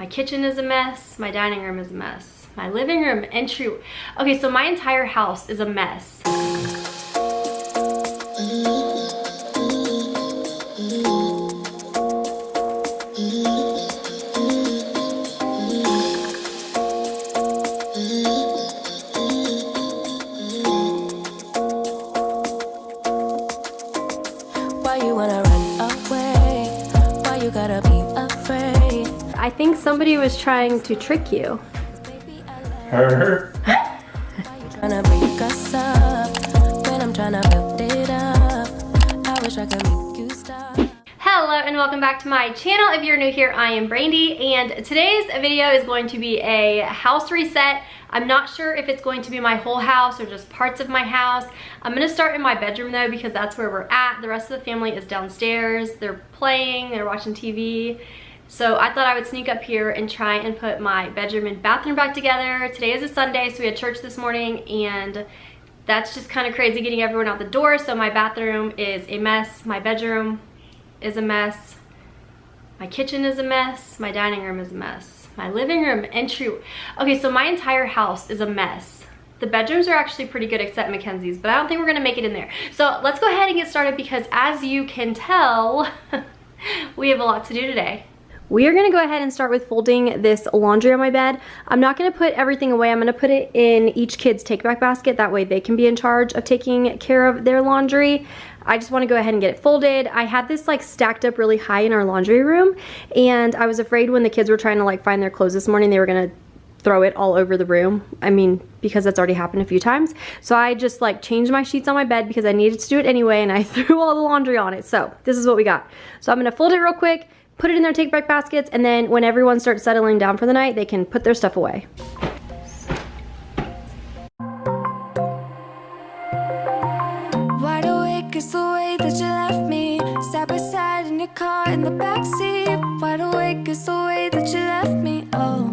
My kitchen is a mess. My dining room is a mess. My living room entry. Okay, so my entire house is a mess. Why you wanna run away? Why you gotta be afraid? I think somebody was trying to trick you. Her. Why you tryna break us up when I'm tryna build it up? I wish I could make you stop. Hello and welcome back to my channel. If you're new here, I am Brandy, and today's video is going to be a house reset. I'm not sure if it's going to be my whole house or just parts of my house. I'm gonna start in my bedroom though, because that's where we're at. The rest of the family is downstairs. They're playing, they're watching TV. So I thought I would sneak up here and try and put my bedroom and bathroom back together. Today is a Sunday, so we had church this morning, and that's just kind of crazy getting everyone out the door. So my bathroom is a mess. My bedroom is a mess. My kitchen is a mess. My dining room is a mess. My living room entry. Okay, so my entire house is a mess. The bedrooms are actually pretty good except Mackenzie's, but I don't think we're gonna make it in there. So let's go ahead and get started, because as you can tell, we have a lot to do today. We are gonna go ahead and start with folding this laundry on my bed. I'm not gonna put everything away. I'm gonna put it in each kid's take-back basket. That way they can be in charge of taking care of their laundry. I just wanna go ahead and get it folded. I had this like stacked up really high in our laundry room, and I was afraid when the kids were trying to like find their clothes this morning, they were gonna throw it all over the room. I mean, because that's already happened a few times. So I just like changed my sheets on my bed because I needed to do it anyway, and I threw all the laundry on it. So this is what we got. So I'm gonna fold it real quick, put it in their take-back baskets, and then when everyone starts settling down for the night, they can put their stuff away. Wide awake is the way that you left me, side by side in your car in the backseat. Wide awake is the way that you left me. Oh,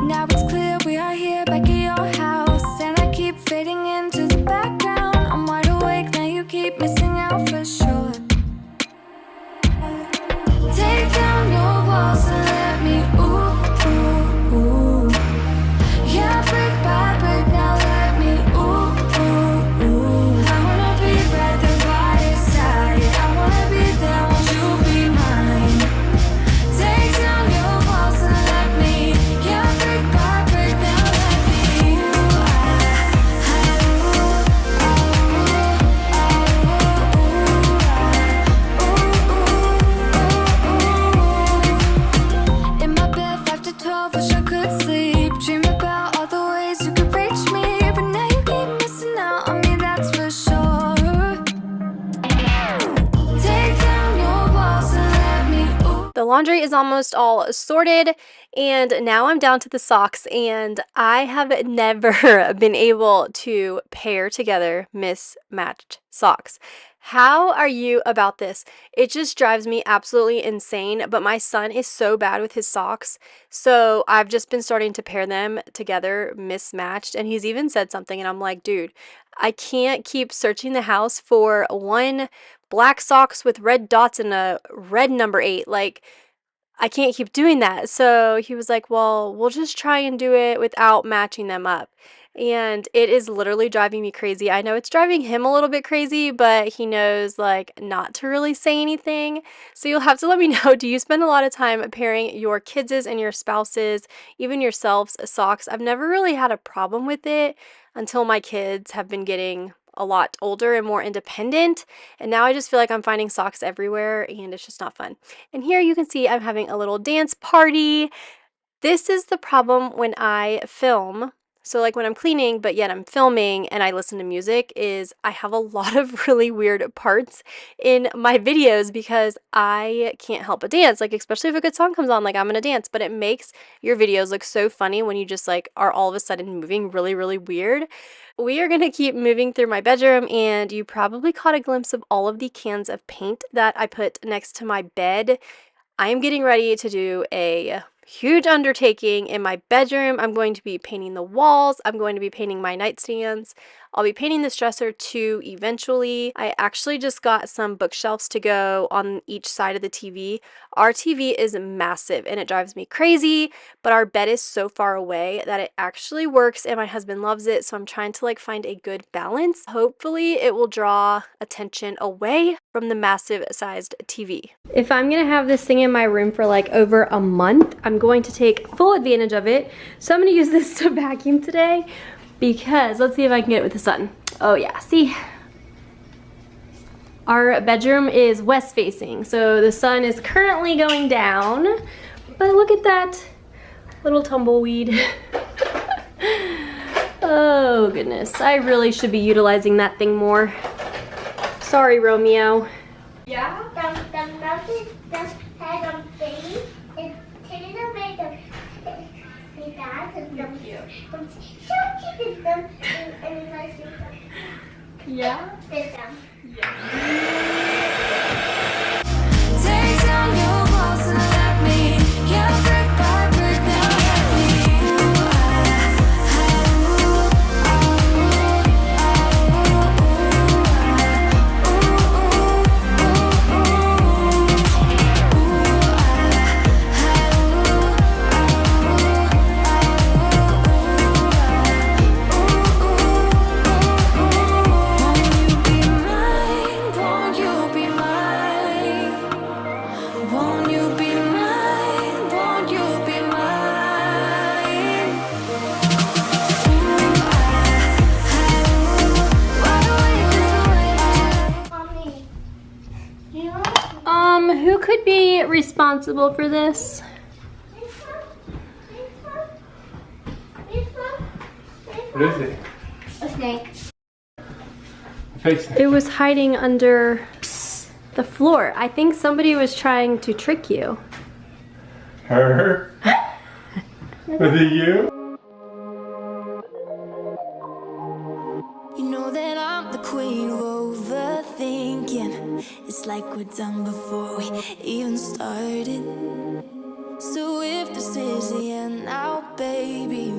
now it's clear we are here back at your house, and I keep fading into the background. I'm wide awake now, you keep missing out for sure. Take down your walls and let me ooh, ooh, ooh. Yeah, brick by brick, now let me ooh, ooh, ooh. I wanna be right there by your side. I wanna be there, won't you be mine? Take down your walls and let me. Yeah, brick by brick, now let me. In my bed 5 to 12, wish I could sleep. Dream about all the ways you could reach me, but now you keep missing out on me, that's for sure. Take down your walls and let me ooh. The laundry is almost all sorted, and now I'm down to the socks, and I have never been able to pair together mismatched socks. How are you about this? It just drives me absolutely insane, but my son is so bad with his socks, so I've just been starting to pair them together mismatched, and he's even said something, and I'm like, dude, I can't keep searching the house for one black socks with red dots and a red number 8. Like, I can't keep doing that. So he was like, well, we'll just try and do it without matching them up. And it is literally driving me crazy. I know it's driving him a little bit crazy, but he knows like not to really say anything. So you'll have to let me know, do you spend a lot of time pairing your kids' and your spouses, even yourselves, socks? I've never really had a problem with it until my kids have been getting a lot older and more independent, and now I just feel like I'm finding socks everywhere, and it's just not fun. And here you can see I'm having a little dance party. This is the problem when I film. So like when I'm cleaning, but yet I'm filming and I listen to music, is I have a lot of really weird parts in my videos because I can't help but dance. Like, especially if a good song comes on, like I'm gonna dance, but it makes your videos look so funny when you just like are all of a sudden moving really, really weird. We are gonna keep moving through my bedroom, and you probably caught a glimpse of all of the cans of paint that I put next to my bed. I am getting ready to do a huge undertaking in my bedroom. I'm going to be painting the walls. I'm going to be painting my nightstands. I'll be painting this dresser too eventually. I actually just got some bookshelves to go on each side of the TV. Our TV is massive and it drives me crazy, but our bed is so far away that it actually works and my husband loves it. So I'm trying to like find a good balance. Hopefully it will draw attention away from the massive sized TV. If I'm gonna have this thing in my room for like over a month, I'm going to take full advantage of it. So I'm gonna use this to vacuum today because let's see if I can get it with the sun. Oh yeah, see? Our bedroom is west facing, so the sun is currently going down, but look at that little tumbleweed. Oh goodness, I really should be utilizing that thing more. Sorry, Romeo. Yeah? The mountain just had a baby and taken away the dad and the so cute them and like Yeah? them. Take down your walls and let me, yeah, brick by brick now let me. Won't you be mine? Won't you be mine? Won't you be mine? Mommy, you Who could be responsible for this? What is it? a snake. Face it. It was hiding under the floor. I think somebody was trying to trick you. Her? Was it you? You know that I'm the queen of overthinking. It's like we're done before we even started. So if this is the end now, baby,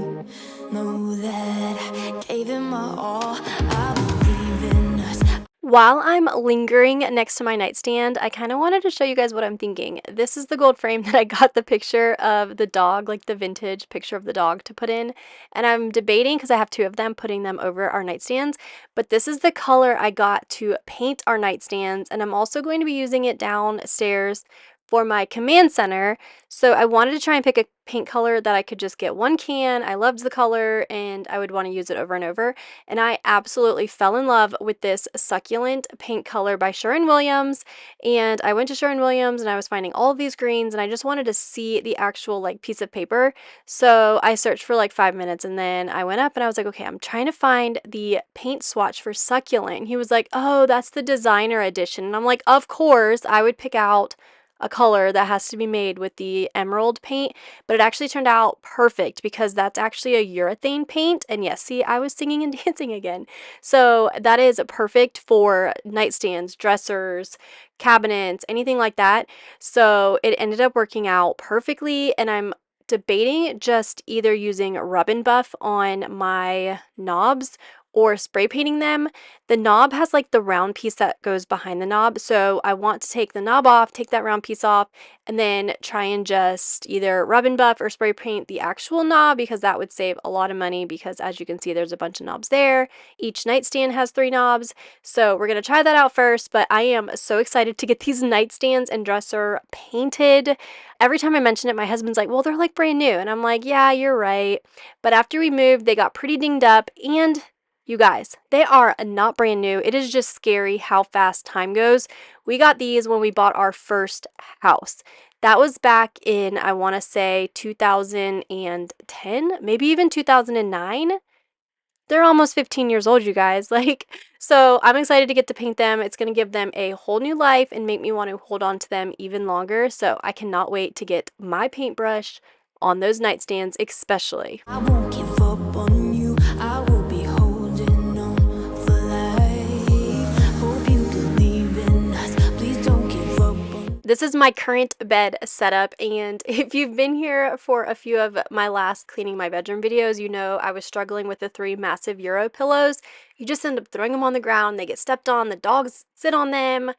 know that I gave it my all. I believe in us. While I'm lingering next to my nightstand, I kind of wanted to show you guys what I'm thinking. This is the gold frame that I got the picture of the dog, like the vintage picture of the dog to put in. And I'm debating, because I have two of them, putting them over our nightstands. But this is the color I got to paint our nightstands. And I'm also going to be using it downstairs for my command center. So I wanted to try and pick a paint color that I could just get one can. I loved the color and I would want to use it over and over. And I absolutely fell in love with this succulent paint color by Sherwin-Williams. And I went to Sherwin-Williams and I was finding all of these greens and I just wanted to see the actual like piece of paper. So I searched for like 5 minutes and then I went up and I was like, okay, I'm trying to find the paint swatch for succulent. He was like, oh, that's the designer edition. And I'm like, of course, I would pick out a color that has to be made with the emerald paint, but it actually turned out perfect because that's actually a urethane paint. And yes, see, I was singing and dancing again. So that is perfect for nightstands, dressers, cabinets, anything like that. So it ended up working out perfectly, and I'm debating just either using rub and buff on my knobs or spray painting them. The knob has like the round piece that goes behind the knob, so I want to take the knob off, take that round piece off, and then try and just either rub and buff or spray paint the actual knob, because that would save a lot of money, because as you can see, there's a bunch of knobs there. Each nightstand has 3 knobs, so we're going to try that out first. But I am so excited to get these nightstands and dresser painted. Every time I mention it, my husband's like, well, they're like brand new, and I'm like, yeah, you're right. But after we moved, they got pretty dinged up, and you guys, they are not brand new. It is just scary how fast time goes. We got these when we bought our first house. That was back in, I want to say, 2010, maybe even 2009. They're almost 15 years old, you guys. So I'm excited to get to paint them. It's going to give them a whole new life and make me want to hold on to them even longer. So I cannot wait to get my paintbrush on those nightstands, especially. I won't give up on you. I will be holding on for life. Hope you believe in us. Please don't give up on This is my current bed setup, and if you've been here for a few of my last cleaning my bedroom videos, you know I was struggling with the 3 massive Euro pillows. You just end up throwing them on the ground, they get stepped on, the dogs sit on them.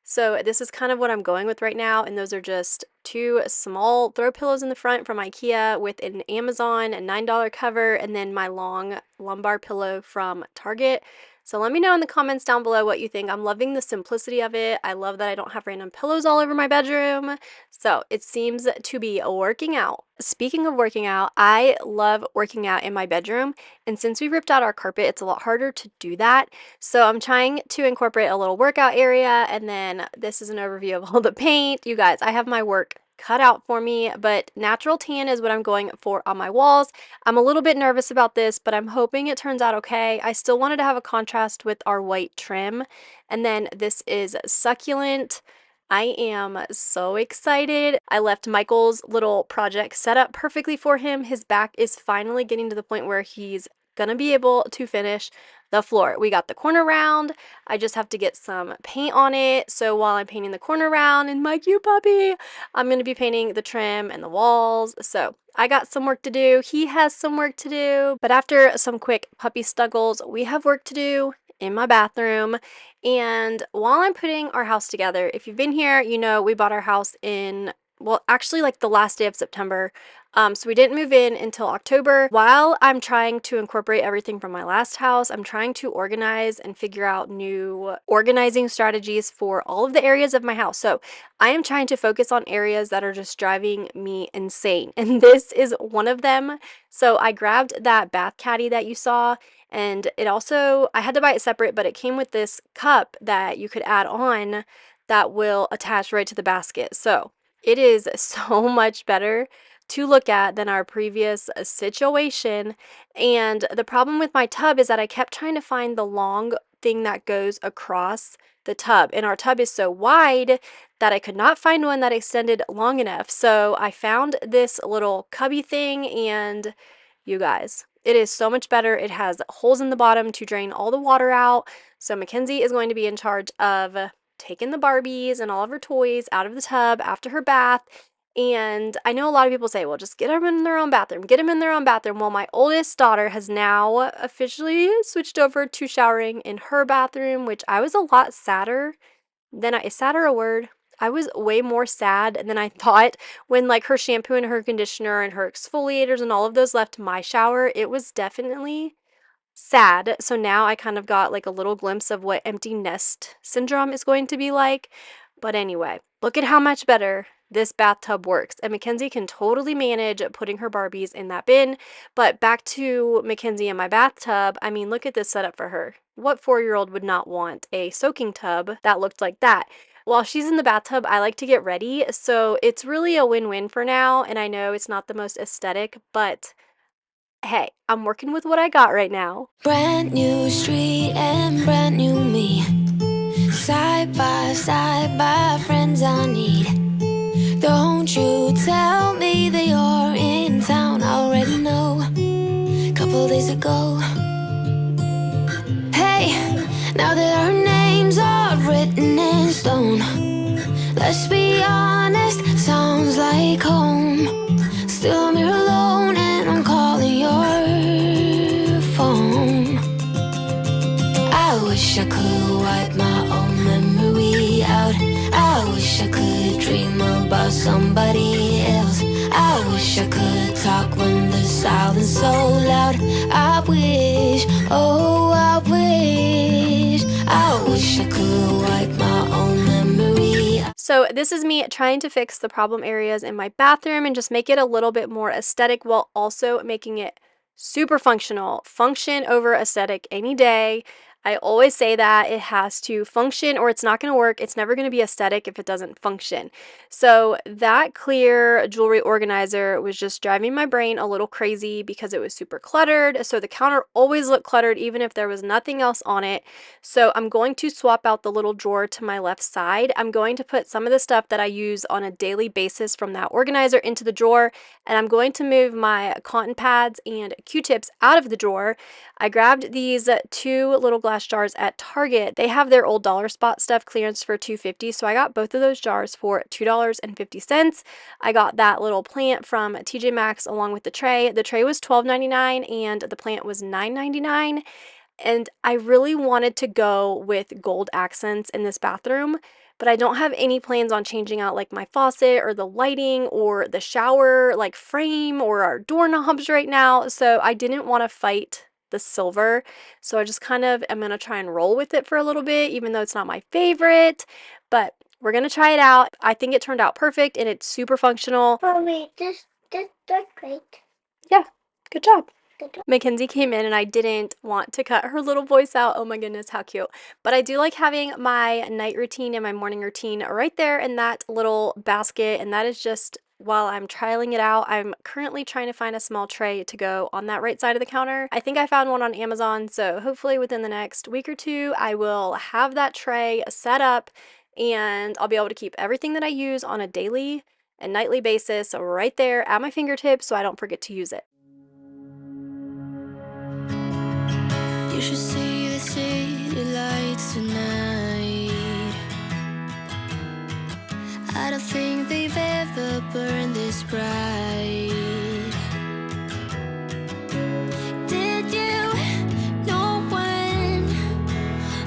So this is kind of what I'm going with right now, and those are just 2 small throw pillows in the front from IKEA with an Amazon $9 cover, and then my long lumbar pillow from Target. So let me know in the comments down below what you think. I'm loving the simplicity of it. I love that I don't have random pillows all over my bedroom. So it seems to be working out. Speaking of working out, I love working out in my bedroom. And since we ripped out our carpet, it's a lot harder to do that. So I'm trying to incorporate a little workout area. And then this is an overview of all the paint. You guys, I have my work cut out for me, but natural tan is what I'm going for on my walls. I'm a little bit nervous about this, but I'm hoping it turns out okay. I still wanted to have a contrast with our white trim. And then this is succulent. I am so excited. I left Michael's little project set up perfectly for him. His back is finally getting to the point where he's gonna be able to finish the floor. We got the corner round. I just have to get some paint on it. So while I'm painting the corner round and my cute puppy, I'm going to be painting the trim and the walls. So I got some work to do. He has some work to do. But after some quick puppy snuggles, we have work to do in my bathroom. And while I'm putting our house together, if you've been here, you know we bought our house in, well, actually like the last day of September. So we didn't move in until October. While I'm trying to incorporate everything from my last house, I'm trying to organize and figure out new organizing strategies for all of the areas of my house. So I am trying to focus on areas that are just driving me insane. And this is one of them. So I grabbed that bath caddy that you saw, and it also, I had to buy it separate, but it came with this cup that you could add on that will attach right to the basket. So it is so much better to look at than our previous situation. And the problem with my tub is that I kept trying to find the long thing that goes across the tub, and our tub is so wide that I could not find one that extended long enough. So I found this little cubby thing, and you guys, it is so much better. It has holes in the bottom to drain all the water out. So Mackenzie is going to be in charge of taking the Barbies and all of her toys out of the tub after her bath. And I know a lot of people say, well, just get them in their own bathroom, get them in their own bathroom. Well, my oldest daughter has now officially switched over to showering in her bathroom, which I was a lot sadder than is sadder a word? I was way more sad than I thought when like her shampoo and her conditioner and her exfoliators and all of those left my shower. It was definitely sad. So now I kind of got like a little glimpse of what empty nest syndrome is going to be like. But anyway, look at how much better this bathtub works. And Mackenzie can totally manage putting her Barbies in that bin. But back to Mackenzie and my bathtub, I mean, look at this setup for her. What 4-year-old would not want a soaking tub that looked like that? While she's in the bathtub, I like to get ready. So it's really a win-win for now. And I know it's not the most aesthetic, but hey, I'm working with what I got right now. Brand new street and brand new me. Side by friends I need. Don't you tell me that you're in town. I already know. Couple days ago. Hey, now that our names are written in stone, let's be honest, sounds like home. Still I'm here alone and I'm calling your phone. I wish I could wipe my own memory out. I wish I could dream about somebody else. I wish I could talk when the silence so loud. I wish, oh I wish I could wipe my own memory out. So this is me trying to fix the problem areas in my bathroom and just make it a little bit more aesthetic while also making it super functional. Function over aesthetic any day. I always say that it has to function or it's not going to work. It's never going to be aesthetic if it doesn't function. So that clear jewelry organizer was just driving my brain a little crazy because it was super cluttered. So the counter always looked cluttered even if there was nothing else on it. So I'm going to swap out the little drawer to my left side. I'm going to put some of the stuff that I use on a daily basis from that organizer into the drawer, and I'm going to move my cotton pads and Q-tips out of the drawer. I grabbed these 2 little glass glass jars at Target. They have their old dollar spot stuff clearance for $2.50, so I got both of those jars for $2.50. I got that little plant from TJ Maxx along with the tray. The tray was $12.99 and the plant was $9.99. And I really wanted to go with gold accents in this bathroom, but I don't have any plans on changing out like my faucet or the lighting or the shower like frame or our doorknobs right now. So I didn't want to fight the silver. So I just kind of am going to try and roll with it for a little bit, even though it's not my favorite, but we're going to try it out. I think it turned out perfect and it's super functional. Mommy, that's great. Yeah, good job. Good job. Mackenzie came in and I didn't want to cut her little voice out. Oh my goodness, how cute. But I do like having my night routine and my morning routine right there in that little basket. And that is just while I'm trialing it out. I'm currently trying to find a small tray to go on that right side of the counter. I think I found one on Amazon. So hopefully within the next week or two, I will have that tray set up and I'll be able to keep everything that I use on a daily and nightly basis right there at my fingertips so I don't forget to use it. You should see the city lights tonight. I don't think they've ever burned this bright. Did you know when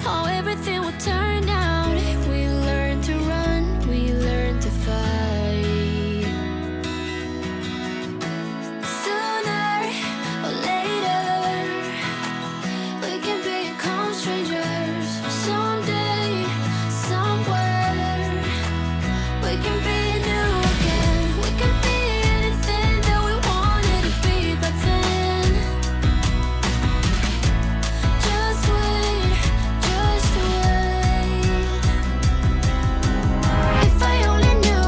how everything would turn out? We learned to run, we learned to fight. Sooner or later we can become strangers. Someday, somewhere, we can be new again. We can be anything that we wanted to be back then. Just wait, just wait. If I only knew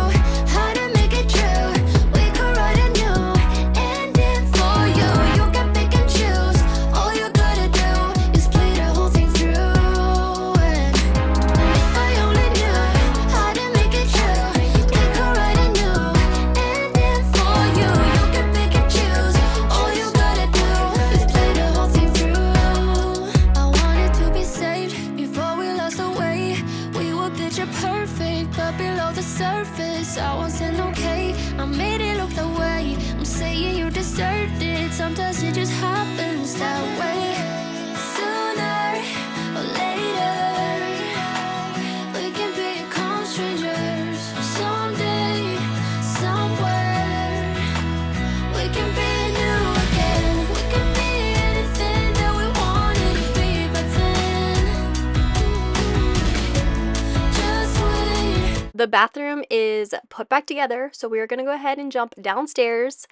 how to make it true, we could write a new ending for you. You can pick and choose. All you gotta do is play the whole thing through. And if I only knew how to make it true, we could write a new ending for you. You can pick and choose. All you gotta do is play the whole thing through. I wanted to be saved before we lost our way. We were picture perfect, but below the surface, I wasn't okay. I made it look that way. I'm saying you deserved it. Sometimes it just happens that way. Sooner or later, we can become strangers. Someday, somewhere, we can be new again. We can be anything that we wanted to be back then. Just wait. The bathroom is put back together, so we are going to go ahead and jump downstairs.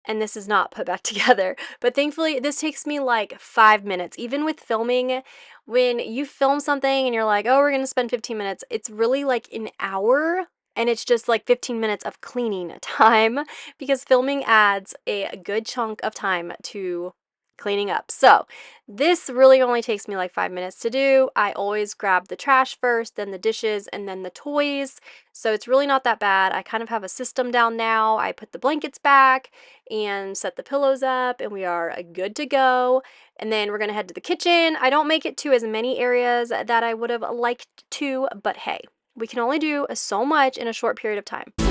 And this is not put back together, but thankfully this takes me like 5 minutes. Even with filming, when you film something and you're like, oh, we're going to spend 15 minutes, it's really like an hour. And it's just like 15 minutes of cleaning time because filming adds a good chunk of time to cleaning up. So this really only takes me like 5 minutes to do. I always grab the trash first, then the dishes, and then the toys. So it's really not that bad. I kind of have a system down now. I put the blankets back and set the pillows up and we are good to go. And then we're going to head to the kitchen. I don't make it to as many areas that I would have liked to, but hey, we can only do so much in a short period of time. If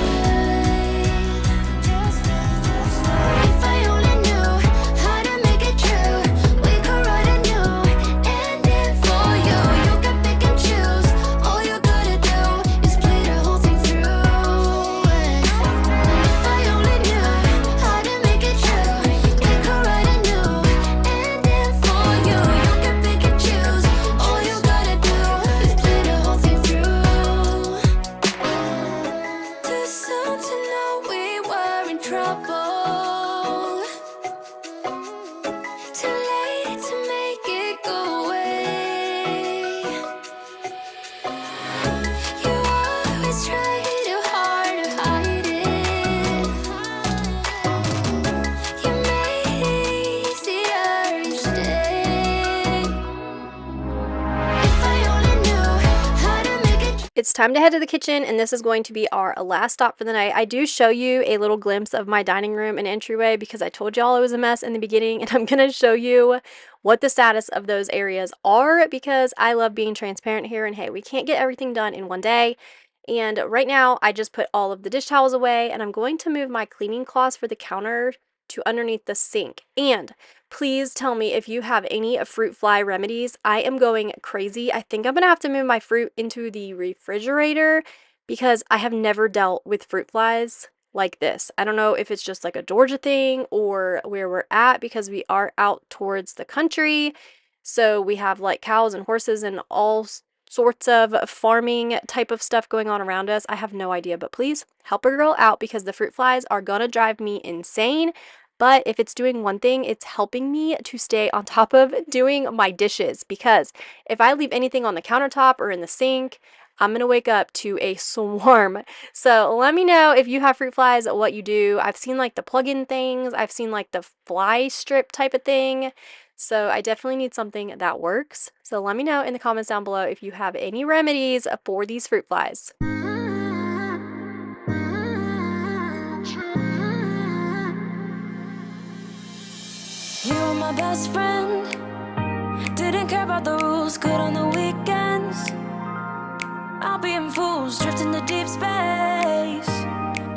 I only knew how to make it true, we could write a new ending for you. You can pick and choose. All you gotta do is play the whole thing through. And if I only knew how to make it true, we could write a new ending for you. You can pick and choose. All you gotta do is play the whole thing through. Too soon to know we were in trouble. Too late to make it go away. You always try too hard to hide it. You made it easier each day. If I only knew how to make it. it's time to head to the kitchen, and this is going to be our last stop for the night. I do show you a little glimpse of my dining room and entryway because I told y'all it was a mess in the beginning, and I'm going to show you what the status of those areas are because I love being transparent here, and hey, we can't get everything done in one day. And right now, I just put all of the dish towels away, and I'm going to move my cleaning cloths for the counter to underneath the sink. And please tell me if you have any fruit fly remedies. I am going crazy. I think I'm going to have to move my fruit into the refrigerator because I have never dealt with fruit flies like this. I don't know if it's just like a Georgia thing or where we're at because we are out towards the country. So we have like cows and horses and all sorts of farming type of stuff going on around us. I have no idea, but please help a girl out because the fruit flies are gonna drive me insane. But if it's doing one thing, it's helping me to stay on top of doing my dishes because if I leave anything on the countertop or in the sink, I'm going to wake up to a swarm. So let me know if you have fruit flies, what you do. I've seen like the plug-in things. I've seen like the fly strip type of thing. So I definitely need something that works. So let me know in the comments down below if you have any remedies for these fruit flies. You were my best friend. Didn't care about the rules, good on the weekends. I'll be in fools, drifting to deep space.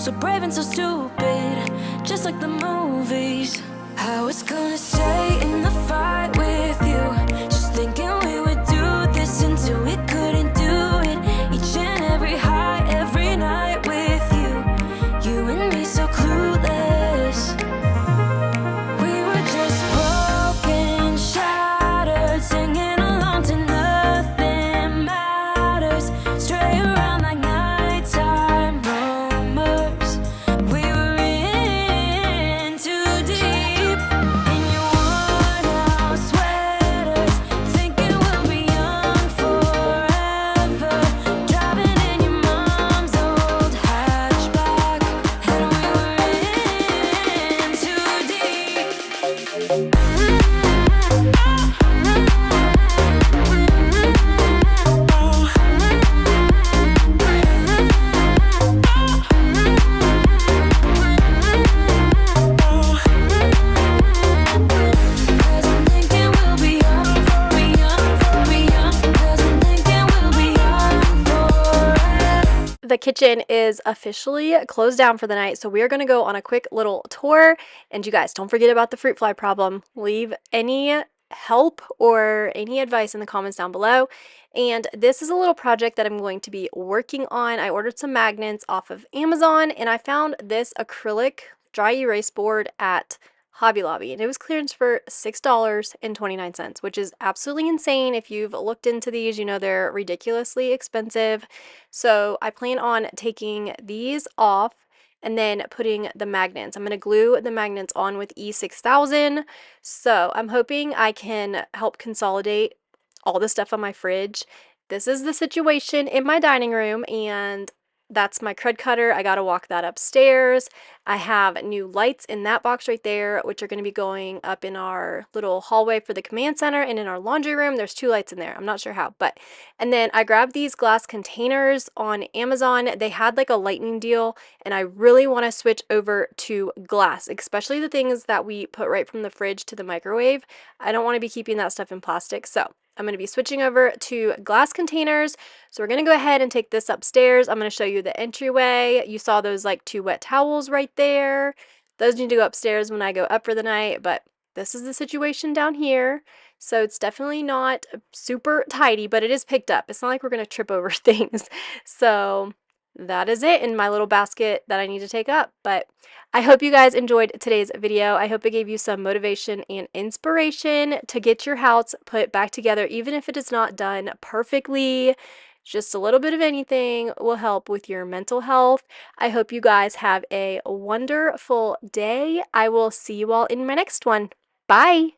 So brave and so stupid, just like the movies. I was gonna stay in the fight with you, just thinking we would do this until we couldn't do it. Each and every high, every night with you. You and me so clueless. We were just broken, shattered, singing along to nothing matters. Stray around like nighttime rumors. We were in too deep. In your worn-out sweaters, thinking we'll be young forever. Driving in your mom's old hatchback, and we were in too deep. Cause I'm thinking we'll be young, be young, be young. Cause I'm thinking we'll be young forever. The kitchen is officially closed down for the night, so we are going to go on a quick little tour. And you guys, don't forget about the fruit fly problem. Leave any help or any advice in the comments down below. And this is a little project that I'm going to be working on. I ordered some magnets off of Amazon, and I found this acrylic dry erase board at Hobby Lobby, and it was clearance for $6.29, which is absolutely insane. If you've looked into these, you know they're ridiculously expensive. So I plan on taking these off and then putting the magnets. I'm going to glue the magnets on with E6000. So I'm hoping I can help consolidate all the stuff on my fridge. This is the situation in my dining room, and that's my crud cutter. I gotta walk that upstairs. I have new lights in that box right there, which are going to be going up in our little hallway for the command center, and in our laundry room there's 2 lights in there. I'm not sure how, but and then I grabbed these glass containers on Amazon. They had like a lightning deal, and I really want to switch over to glass, especially the things that we put right from the fridge to the microwave. I don't want to be keeping that stuff in plastic, so I'm going to be switching over to glass containers. So we're going to go ahead and take this upstairs. I'm going to show you the entryway. You saw those like 2 wet towels right there. Those need to go upstairs when I go up for the night, but this is the situation down here. So it's definitely not super tidy, but it is picked up. It's not like we're going to trip over things. So that is it in my little basket that I need to take up. But I hope you guys enjoyed today's video. I hope it gave you some motivation and inspiration to get your house put back together, even if it is not done perfectly. Just a little bit of anything will help with your mental health. I hope you guys have a wonderful day. I will see you all in my next one. Bye!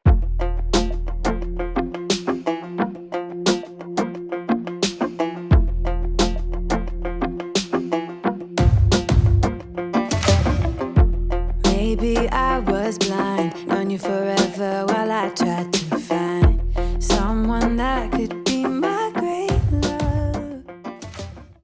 Maybe I was blind, known you forever while I tried to